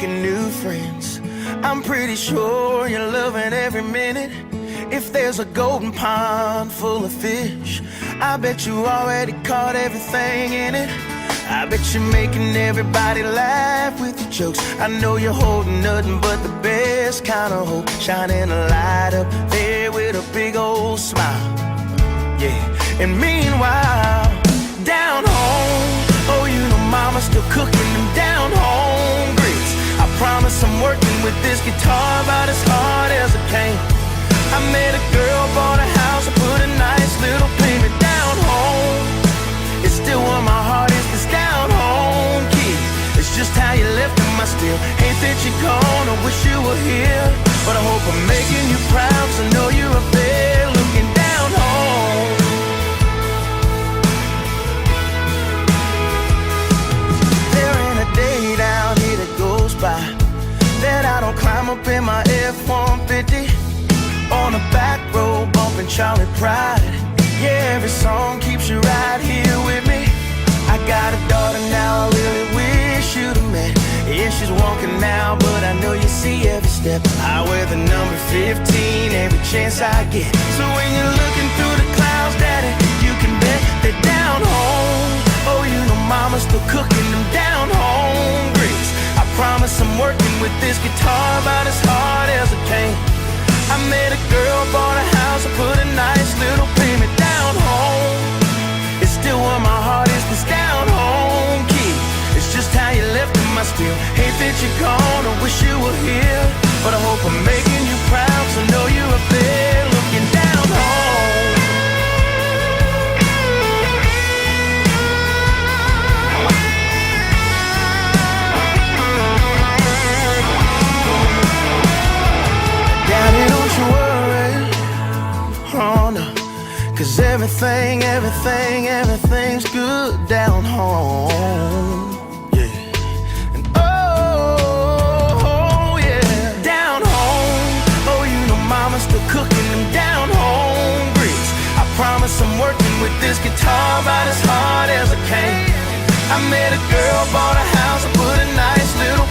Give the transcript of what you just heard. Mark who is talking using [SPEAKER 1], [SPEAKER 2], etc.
[SPEAKER 1] making new friends. I'm pretty sure you're loving every minute. If there's a golden pond full of fish, I bet you already caught everything in it. I bet you're making everybody laugh with your jokes. I know you're holding nothing but the best kind of hope, shining a light up there with a big old smile. Yeah, and meanwhile, down home, oh, you know mama's still cooking them down home grits. I promise I'm working with this guitar about as hard as I can. I met a girl, bought a house, I put a nice little payment down home. It's still where my heart is, this down home kid. It's just how you left him, I still hate that you're gone. I wish you were here, but I hope I'm making you proud, 'cause I know you're up there looking down home. There ain't a day down here that goes by that I don't climb up in my F-150 on the back road bumping Charlie Pride. Yeah, every song keeps you right here with me. I got a daughter now, I really wish you'd have met. Yeah, she's walking now, but I know you see every step. I wear the number 15 every chance I get. So when you're looking through the clouds, Daddy, you can bet they're down home. Oh, you know mama's still cooking them down home grits. I promise I'm working with this guitar about as hard as I can. I met a girl, bought a house, I put a nice little payment down home. It's still where my heart is, this down home kid. It's just how you left him, I still hate that you're gone. I wish you were here, but I hope I'm making you proud, 'cause I know you're up there looking down home. Daddy, don't you worry, oh no, 'cause everything's good down home. Yeah, and oh yeah, down home. Oh, you know mama's still cooking them down home grits. I promise I'm working with this guitar about as hard as I can. I met a girl, bought a house, I put a nice little